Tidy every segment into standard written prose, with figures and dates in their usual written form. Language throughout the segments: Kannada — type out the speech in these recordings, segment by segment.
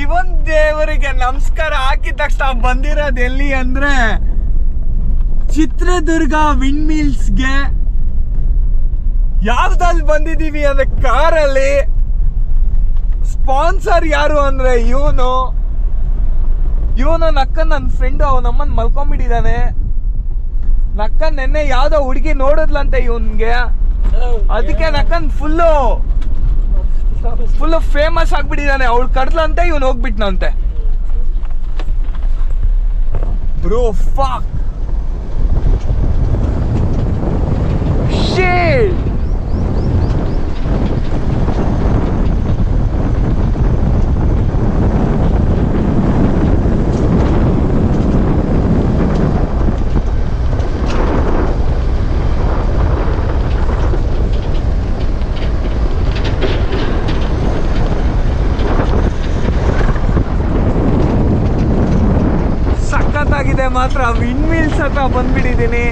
ಶಿವನ್ ದೇವರಿಗೆ ನಮಸ್ಕಾರ ಹಾಕಿದ ತಕ್ಷಣ ಬಂದಿರೋದು ಎಲ್ಲಿ ಅಂದ್ರೆ ಚಿತ್ರದುರ್ಗ ವಿಂಡ್ ಮಿಲ್ಸ್ಗೆ. ಯಾವ್ದಲ್ಲಿ ಬಂದಿದೀವಿ ಅಂದ್ರೆ ಕಾರಲ್ಲಿ. ಸ್ಪಾನ್ಸರ್ ಯಾರು ಅಂದ್ರೆ ಇವನು ನಕ್ಕನ್ ನನ್ನ ಫ್ರೆಂಡು. ಅವನಮ್ಮನ್ ಮಲ್ಕೊಂಡ್ಬಿಟ್ಟಿದ್ದಾನೆ. ನಕ್ಕನ್ ನೆನ್ನೆ ಯಾವ್ದೋ ಹುಡುಗಿ ನೋಡಿದ್ಲಂತೆ ಇವನ್ಗೆ, ಅದಕ್ಕೆ ನಕ್ಕನ್ ಫುಲ್ಲು ಫೇಮಸ್ ಆಗ್ಬಿಟ್ಟಿದ್ದಾನೆ. ಅವಳು ಕರ್ದ್ಲಂತೆ, ಇವನು ಹೋಗ್ಬಿಟ್ನಂತೆ. ಬ್ರೋ ಫಕ್ ಶಿಟ್. ಸಖತ್ತಾಗಿದೆ ಮಾತ್ರ. ವಿಂಡ್ ಮಿಲ್ಸ್ ಹತ್ರ ಬಂದ್ಬಿಟ್ಟಿದ್ದೀನಿ.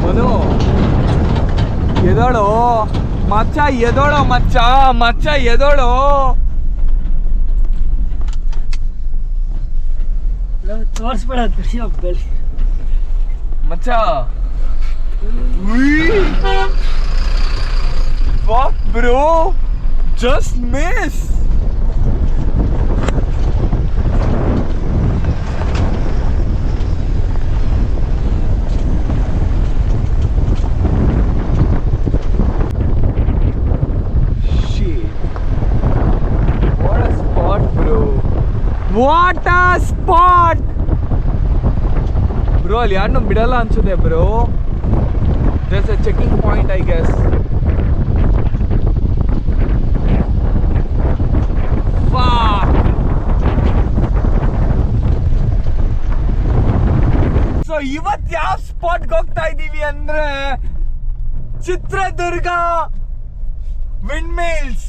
ಮನು ಎದೋಳು ಮಚ್ಚ, ಎದೋಳು ಮಚ್ಚ ಎದೋಳು. ತೋರಿಸ್ಬೇಡ ಮಚ್ಚ. Fuck bro, just miss. Shit. What a spot bro. What a spot. Bro, ಅಲ್ಲಿ ಯಾರನ್ನೂ ಬಿಡಲ್ಲ ಅನ್ಸುತ್ತೆ bro. There's a checking point I guess. So ಇವತ್ತು ಯಾವ ಸ್ಪಾಟ್ಗೆ ಹೋಗ್ತಾ ಇದ್ದೀವಿ ಅಂದ್ರೆ Chitradurga wind mills.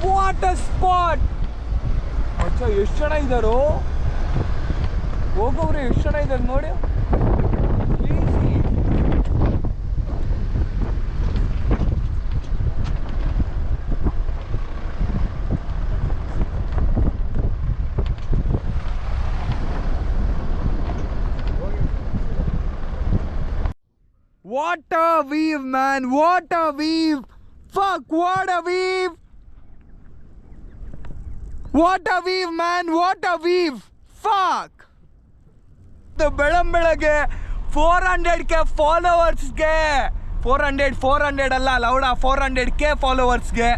What a spot. ಅಚ್ಚಾ ಎಷ್ಟು ಜನ ಇದ್ದಾರೋ, ಹೋಗೋವ್ರೆ ಎಷ್ಟು ಜನ ಇದ್ದಾರೆ ನೋಡಿ. What a weave, man! What a weave! Fuck! What a weave! What a weave, man! What a weave! Fuck! The ಬೆಳಗ್ಗೆ 400k ಫಾಲೋವರ್ಸ್ಗೆ 400 ಅಲ್ಲ ಲೌಡ 400k ಫಾಲೋವರ್ಸ್ಗೆ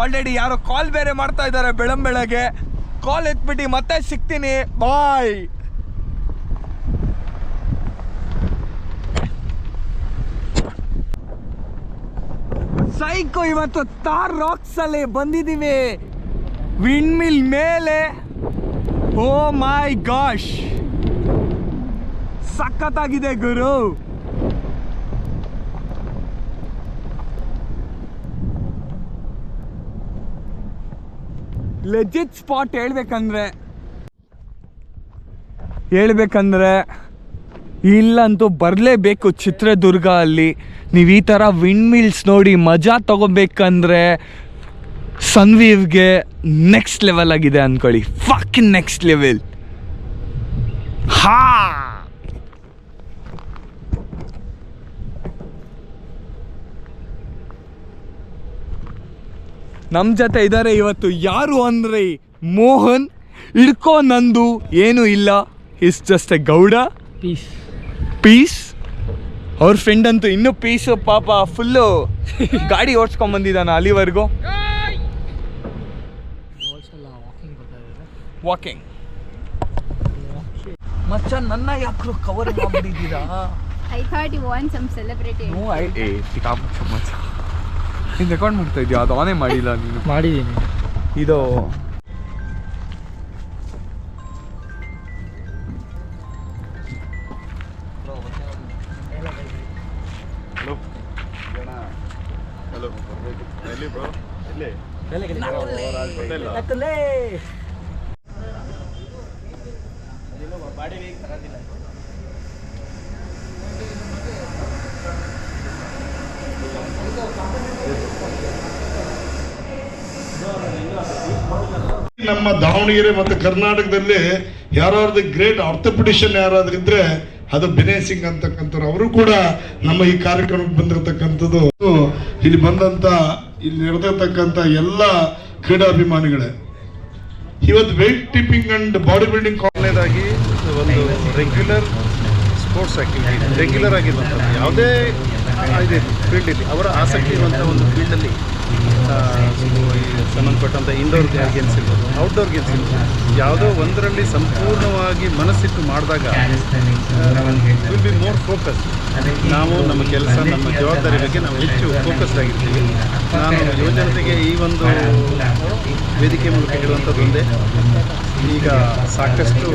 ಆಲ್ರೆಡಿ ಯಾರೋ ಕಾಲ್ ಬೇರೆ ಮಾಡ್ತಾ ಇದ್ದಾರೆ. ಬೆಳಗ್ಗೆ ಕಾಲ್ ಎತ್ಬಿಟ್ಟು ಮತ್ತೆ ಸಿಗ್ತೀನಿ. ಬಾಯ್. ಸೈಕೋ ಇವತ್ತು ತಾರ್ ರಾಕ್ಸ್ ಅಲ್ಲಿ ಬಂದಿದ್ದೀವಿ ವಿಂಡ್ ಮಿಲ್ ಮೇಲೆ. ಓ ಮೈ ಗಾಶ್, ಸಖತ್ತಾಗಿದೆ ಗುರು. ಲೆಜಿಟ್ ಸ್ಪಾಟ್ ಹೇಳ್ಬೇಕಂದ್ರೆ ಇಲ್ಲಂತೂ ಬರಲೇಬೇಕು ಚಿತ್ರದುರ್ಗ. ಅಲ್ಲಿ ನೀವು ಈ ಥರ ವಿಂಡ್ ಮಿಲ್ಸ್ ನೋಡಿ ಮಜಾ ತಗೋಬೇಕಂದ್ರೆ ಸನ್ವೀವ್ಗೆ ನೆಕ್ಸ್ಟ್ ಲೆವೆಲ್ ಆಗಿದೆ ಅಂದ್ಕೊಳ್ಳಿ. ಫಾಕಿನ್ ನೆಕ್ಸ್ಟ್ ಲೆವೆಲ್. ಹಾ ನಮ್ಮ ಜೊತೆ ಇದ್ದಾರೆ ಇವತ್ತು ಯಾರು ಅಂದರೆ ಮೋಹನ್. ಇಡ್ಕೋ ನಂದು ಏನೂ ಇಲ್ಲ, is just a Gowda. Piece. ಅವ್ರ ಫ್ರೆಂಡ್ ಅಂತೂ ಇನ್ನೂ ಪೀಸು ಪಾಪ. ಫುಲ್ಲು ಗಾಡಿ ಓಡಿಸ್ಕೊಂಬಂದಿದ್ದಾನೆ ಅಲ್ಲಿವರೆಗೂ. ವಾಕಿಂಗ್ ಮಚ್ಚ. ನನ್ನ ಯಾಕೆ ಕವರ್ ಮಾಡಿದ್ದೀರಾ? I thought you want some celebrity. No, ಮಚ್ಚ ನೀನು ರೆಕಾರ್ಡ್ ಮಾಡ್ತಾ ಇದೆಯಾ? ಅದು ಆನೇ ಮಾಡಿಲ್ಲ ನೀನು. ಮಾಡಿದ್ದೀನಿ. ಇದು ನಮ್ಮ ದಾವಣಗೆರೆ ಮತ್ತು ಕರ್ನಾಟಕದಲ್ಲಿ ಯಾರಾದ್ರೂ ಗ್ರೇಟ್ ಆರ್ಥೋಪೆಡಿಷಿಯನ್ ಯಾರಾದ್ರೂ ಇದ್ರೆ ಅದು ಬಿನಯ್ ಸಿಂಗ್ ಅಂತಕ್ಕಂಥವ್ರು. ಅವರು ಕೂಡ ನಮ್ಮ ಈ ಕಾರ್ಯಕ್ರಮಕ್ಕೆ ಬಂದಿರತಕ್ಕಂಥದ್ದು. ಇಲ್ಲಿ ಬಂದಂತ ಇಲ್ಲಿ ನಡೆದಿರ್ತಕ್ಕಂಥ ಎಲ್ಲ ಕ್ರೀಡಾಭಿಮಾನಿಗಳೇ. ಇವತ್ತು weight lifting and body building ಕಾರಣದಾಗಿ ಒಂದು ರೆಗ್ಯುಲರ್ ಸ್ಪೋರ್ಟ್ಸ್ ಆ್ಯಕ್ಟಿವಿಟಿ ರೆಗ್ಯುಲರ್ ಆಗಿರುವಂಥದ್ದು ಯಾವುದೇ ಇದೆ ಫೀಲ್ಡಲ್ಲಿ ಅವರ ಆಸಕ್ತಿ ಇರುವಂಥ ಒಂದು ಫೀಲ್ಡಲ್ಲಿ ಸಂಬಂಧಪಟ್ಟಂಥ ಇಂಡೋರ್ ಗೇಮ್ಸ್ ಇರ್ಬೋದು, ಔಟ್ಡೋರ್ ಗೇಮ್ಸ್ ಇರ್ಬೋದು, ಯಾವುದೋ ಒಂದರಲ್ಲಿ ಸಂಪೂರ್ಣವಾಗಿ ಮನಸ್ಸಿಟ್ಟು ಮಾಡಿದಾಗ ವಿಲ್ ಬಿ ಮೋರ್ ಫೋಕಸ್. ನಾವು ನಮ್ಮ ಕೆಲಸ ನಮ್ಮ ಜವಾಬ್ದಾರಿ ಬಗ್ಗೆ ನಾವು ಹೆಚ್ಚು ಫೋಕಸ್ಡ್ ಆಗಿರ್ತೀವಿ. ನಾನು ಯುವಜನತೆಗೆ ಈ ಒಂದು ವೇದಿಕೆ ಮೂಲಕ ಹೇಳುವಂಥದ್ದು ಒಂದೇ, ಈಗ ಸಾಕಷ್ಟು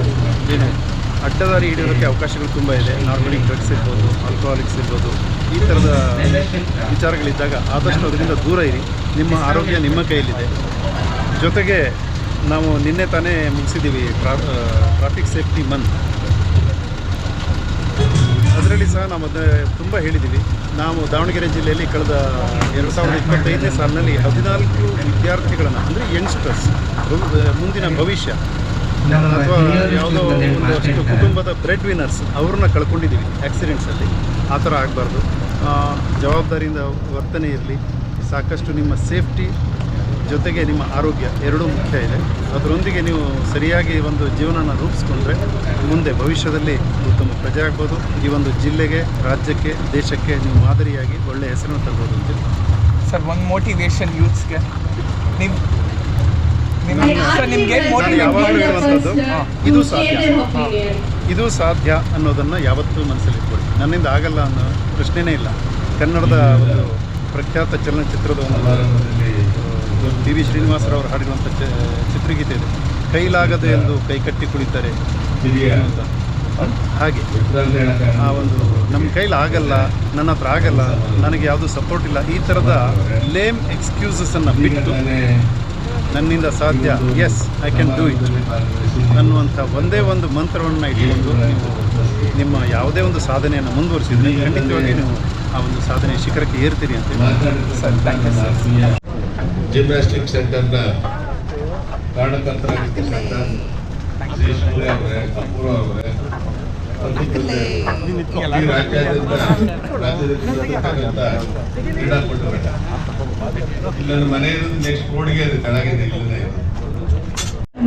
ಏನು ಅಡ್ಡದಾರಿ ಹಿಡಿಯೋದಕ್ಕೆ ಅವಕಾಶಗಳು ತುಂಬ ಇದೆ. ನಾರ್ಮಲಿ ಡ್ರಗ್ಸ್ ಇರ್ಬೋದು, ಆಲ್ಕೋಹಾಲಿಕ್ಸ್ ಇರ್ಬೋದು, ಈ ಥರದ ವಿಚಾರಗಳಿದ್ದಾಗ ಆದಷ್ಟು ಅದರಿಂದ ದೂರ ಇರಿ. ನಿಮ್ಮ ಆರೋಗ್ಯ ನಿಮ್ಮ ಕೈಯಲ್ಲಿದೆ. ಜೊತೆಗೆ ನಾವು ನಿನ್ನೆ ತಾನೇ ಮುಗಿಸಿದ್ದೀವಿ ಟ್ರಾಫಿಕ್ ಸೇಫ್ಟಿ ಮಂತ್. ಅದರಲ್ಲಿ ಸಹ ನಾವು ತುಂಬ ಹೇಳಿದ್ದೀವಿ. ನಾವು ದಾವಣಗೆರೆ ಜಿಲ್ಲೆಯಲ್ಲಿ ಕಳೆದ 2025ನೇ ಸಾಲಿನಲ್ಲಿ 14 ವಿದ್ಯಾರ್ಥಿಗಳನ್ನು, ಅಂದರೆ ಯಂಗ್ಸ್ಟರ್ಸ್, ಮುಂದಿನ ಭವಿಷ್ಯ ಅಥವಾ ಯಾವುದೋ ಒಂದಷ್ಟು ಕುಟುಂಬದ ಬ್ರೆಡ್ ವಿನ್ನರ್ಸ್ ಅವ್ರನ್ನ ಕಳ್ಕೊಂಡಿದ್ದೀವಿ ಆ್ಯಕ್ಸಿಡೆಂಟ್ಸಲ್ಲಿ. ಆ ಥರ ಆಗಬಾರ್ದು. ಜವಾಬ್ದಾರಿಯಿಂದ ವರ್ತನೆ ಇರಲಿ. ಸಾಕಷ್ಟು ನಿಮ್ಮ ಸೇಫ್ಟಿ ಜೊತೆಗೆ ನಿಮ್ಮ ಆರೋಗ್ಯ ಎರಡೂ ಮುಖ್ಯ ಇದೆ. ಅದರೊಂದಿಗೆ ನೀವು ಸರಿಯಾಗಿ ಒಂದು ಜೀವನನ ರೂಪಿಸ್ಕೊಂಡ್ರೆ ಮುಂದೆ ಭವಿಷ್ಯದಲ್ಲಿ ಉತ್ತಮ ಪ್ರಜೆ ಆಗ್ಬೋದು. ಈ ಒಂದು ಜಿಲ್ಲೆಗೆ, ರಾಜ್ಯಕ್ಕೆ, ದೇಶಕ್ಕೆ ನೀವು ಮಾದರಿಯಾಗಿ ಒಳ್ಳೆಯ ಹೆಸರನ್ನು ತರ್ಬೋದು ಅಂತೇಳಿ. ಸರ್, ಒಂದು ಮೋಟಿವೇಶನ್ ಯೂತ್ಸ್ಗೆ ನಿಮಗೆ ಯಾವಾಗಲೂ ಹೇಳುವಂಥದ್ದು ಇದು ಸಾಧ್ಯ ಅನ್ನೋದನ್ನು ಯಾವತ್ತೂ ಮನಸ್ಸಲ್ಲಿ ಇಟ್ಕೊಳ್ಳಿ. ನನ್ನಿಂದ ಆಗಲ್ಲ ಅನ್ನೋ ಪ್ರಶ್ನೆನೇ ಇಲ್ಲ. ಕನ್ನಡದ ಒಂದು ಪ್ರಖ್ಯಾತ ಚಲನಚಿತ್ರದ ಒಂದು ಟಿ ವಿ ಶ್ರೀನಿವಾಸರವರು ಹಾಡಿರುವಂಥ ಚಿತ್ರಗೀತೆ ಇದೆ, ಕೈಲಾಗದು ಎಂದು ಕೈಕಟ್ಟಿ ಕುಳಿತಾರೆ ಅಂತ. ಹಾಗೆ ಆ ಒಂದು ನಮ್ಮ ಕೈಲಿ ಆಗಲ್ಲ, ನನ್ನ ಹತ್ರ ಆಗಲ್ಲ, ನನಗೆ ಯಾವುದು ಸಪೋರ್ಟ್ ಇಲ್ಲ, ಈ ಥರದ ಲೇಮ್ ಎಕ್ಸ್ಕ್ಯೂಸಸನ್ನು ಬಿಟ್ಟು ನನ್ನಿಂದ ಸಾಧ್ಯ, yes I can do it ಅನ್ನುವಂಥ ಒಂದೇ ಒಂದು ಮಂತ್ರವನ್ನು ಇಟ್ಕೊಂಡು ನೀವು ನಿಮ್ಮ ಯಾವುದೇ ಒಂದು ಸಾಧನೆಯನ್ನು ಮುಂದುವರಿಸಿದರೆ ಖಂಡಿತವಾಗಿ ನೀವು ಆ ಒಂದು ಸಾಧನೆ ಶಿಖರಕ್ಕೆ ಏರ್ತೀರಿ ಅಂತ. ಜಿಮ್ನಾಸ್ಟಿಕ್ ಸೆಂಟರ್ನ ಕಾರಣಕರ್ತರಾಗಿರ್ತಕ್ಕಂಥ ಶ್ರೀ ಸೂರ್ಯ ಅವರೇ, ಅಪೂರ್ವ ಅವರೇ, ರಾಜ್ಯದಿಂದ ಕ್ರೀಡಾಪಟುಗಳೇ, ಇಲ್ಲೊಂದು ಮನೆ ಇರೋದು ನೆಕ್ಸ್ಟ್ ರೋಡ್ಗೆ ಅದು ಕೆಳಗಿದೆ. ಇಲ್ಲದೆ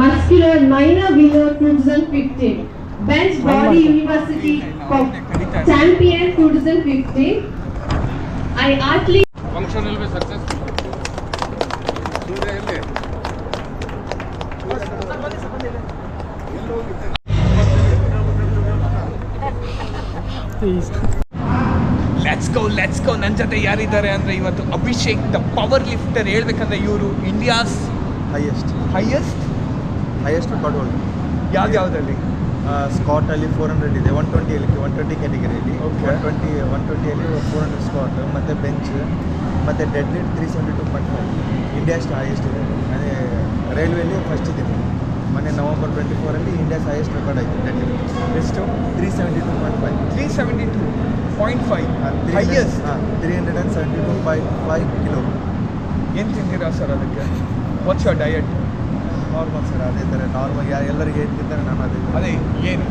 Muscular minor winner 2015, Bench Body University Champion 2015. I athlete function will be successful. Let's go. ನನ್ನ ಜೊತೆ ಯಾರಿದ್ದಾರೆ ಅಂದರೆ ಇವತ್ತು ಅಭಿಷೇಕ್ ದ ಪವರ್ ಲಿಫ್ಟರ್. ಹೇಳ್ಬೇಕಂದ್ರೆ ಇವರು ಇಂಡಿಯಾಸ್ ಹೈಯೆಸ್ಟ್ ರೆಕಾರ್ಡ್ ಹೋಲ್ಡರ್. ಯಾವ್ದ್ಯಾವುದಲ್ಲಿ? ಸ್ಕಾಟಲ್ಲಿ 400 ಇದೆ, 120 ಕ್ಯಾಟಗರಿಯಲ್ಲಿ, 120 400 ಸ್ಕಾಟ್, ಮತ್ತು ಬೆಂಚ್, ಮತ್ತು ಡೆಡ್ ಲಿಫ್ಟ್ 372.5 ಇಂಡಿಯಾಸ್ ಹೈಯೆಸ್ಟ್ ಇದೆ. ಅದೇ ರೈಲ್ವೆಯಲ್ಲಿ ಫಸ್ಟ್ ಇದ್ದೀನಿ. ಮೊನ್ನೆ November 24 ಇಂಡಿಯಾಸ್ ಹೈಯೆಸ್ಟ್ ರೆಕಾರ್ಡ್ ಆಯಿತು ಡೆಡ್ ಲಿಫ್ಟ್. ಎಷ್ಟು? 372.5. 372.5 ಹೈಯೆಸ್ಟ್. 372.5 ಕಿಲೋ. ಏನು ತಿಂತೀರಾ ಸರ್ ಅದಕ್ಕೆ? What's your diet? Normal sir, ಅದೇ ಥರ ನಾರ್ಮಲ್ ಎಲ್ಲರಿಗೆ ಏನು ತಿಂತಾರೆ ನಾನು ಅದೇ ಏನು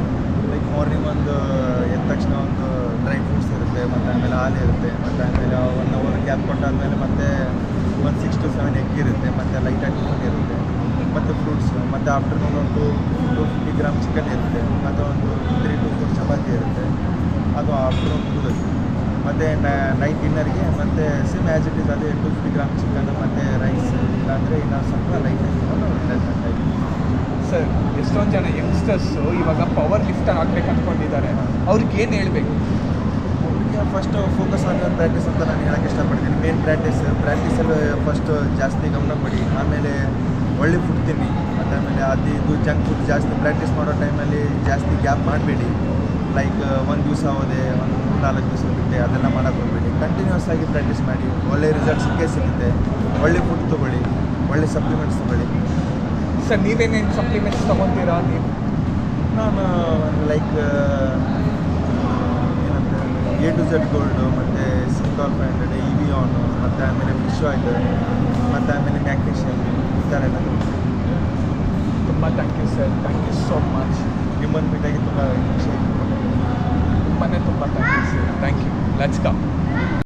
ಲೈಕ್ ಮಾರ್ನಿಂಗ್ ಒಂದು ಎದ್ದ ತಕ್ಷಣ ಒಂದು ಡ್ರೈ ಫ್ರೂಟ್ಸ್ ಇರುತ್ತೆ, ಮತ್ತು ಆಮೇಲೆ ಹಾಲು ಇರುತ್ತೆ, ಮತ್ತು ಆಮೇಲೆ 1 hour ಗ್ಯಾಪ್ ಕೊಟ್ಟಾದಮೇಲೆ ಮತ್ತೆ ಒಂದು 6 to 7 ಎಗ್ ಇರುತ್ತೆ, ಮತ್ತು ಲೈಟಾಗಿ ಟಿಫನ್ ಇರುತ್ತೆ, ಮತ್ತು ಫ್ರೂಟ್ಸ್, ಮತ್ತು ಆಫ್ಟರ್ನೂನ್ ಒಂದು 250 ಗ್ರಾಮ್ ಚಿಕನ್ ಇರುತ್ತೆ, ಮತ್ತು ಒಂದು 3 to 4 ಚಪಾತಿ ಇರುತ್ತೆ. ಅದು ಆಫ್ಟರ್ನೂನ್ ಮುಗಿದೋದು. ಮತ್ತು ನೈಟ್ ಡಿನ್ನರ್ಗೆ ಮತ್ತು ಸೇಮ್ ಆ್ಯಸ್ ಇಟ್ ಈಸ್ ಅದೇ 250 ಗ್ರಾಮ್ ಚಿಕನ್ ಮತ್ತು ರೈಸ್, ಇಲ್ಲಾಂದರೆ ಇನ್ನೂ ಸ್ವಲ್ಪ ಲೈಟ್ ಸರ್. ಎಷ್ಟೊಂದು ಜನ ಯಂಗ್ಸ್ಟರ್ಸು ಇವಾಗ ಪವರ್ ಲಿಫ್ಟರ್ ಆಗಬೇಕು ಅಂದ್ಕೊಂಡಿದ್ದಾರೆ. ಅವ್ರಿಗೆ ಏನು ಹೇಳಬೇಕು? ಅವ್ರಿಗೆ ಫಸ್ಟ್ ಫೋಕಸ್ ಆನ್ ಪ್ರಾಕ್ಟೀಸ್ ಅಂತ ನಾನು ಹೇಳೋಕ್ಕೆ ಇಷ್ಟಪಡ್ತೀನಿ. ಮೇನ್ ಪ್ರಾಕ್ಟೀಸಲ್ಲಿ ಫಸ್ಟ್ ಜಾಸ್ತಿ ಗಮನ ಕೊಡಿ. ಆಮೇಲೆ ಒಳ್ಳೆ ಫುಡ್ ತಿನ್ನಿ, ಮತ್ತು ಆಮೇಲೆ ಅದು ಇದು ಜಂಕ್ ಫುಡ್ ಜಾಸ್ತಿ ಪ್ರಾಕ್ಟೀಸ್ ಮಾಡೋ ಟೈಮಲ್ಲಿ ಜಾಸ್ತಿ ಗ್ಯಾಪ್ ಮಾಡಬೇಡಿ. ಲೈಕ್ ಒಂದು ದಿವಸ ಹೋದೆ, ಒಂದು 3-4 ದಿವಸ ಬಿಟ್ಟೆ, ಅದೆಲ್ಲ ಮಾಡೋಕ್ಕೆ ಹೋಗಬೇಡಿ. ಕಂಟಿನ್ಯೂಸ್ ಆಗಿ ಪ್ರಾಕ್ಟೀಸ್ ಮಾಡಿ, ಒಳ್ಳೆ ರಿಸಲ್ಟ್ ಸಿಗುತ್ತೆ. ಒಳ್ಳೆ ಫುಡ್ ತೊಗೊಳ್ಳಿ, ಒಳ್ಳೆ ಸಪ್ಲಿಮೆಂಟ್ಸ್ ತೊಗೊಳ್ಳಿ. ಸರ್, ನೀವೇನೇನು ಸಪ್ಲಿಮೆಂಟ್ಸ್ ತೊಗೊತೀರಾ ನೀವು? ನಾನು ಲೈಕ್ ಏನಂತ A to Z ಗೋಲ್ಡು ಮತ್ತು ಸಿಂಗಾಲ್ 500 ಇವಿಯಾನು ಮತ್ತು ಆಮೇಲೆ ಫಿಶ್ ಆಯಿಲ್ ಮತ್ತು ಆಮೇಲೆ ಮ್ಯಾಗ್ನೀಷಿಯಮ್ ಈ ಥರ ಎಲ್ಲ ತುಂಬ thank you sir, thank you so much. ನಿಮ್ಮನ್ನು ಮೀಟಾಗಿ ತುಂಬ ಖುಷಿ ಆಯಿತು. ತುಂಬಾ thank you sir, thank you. Let's come.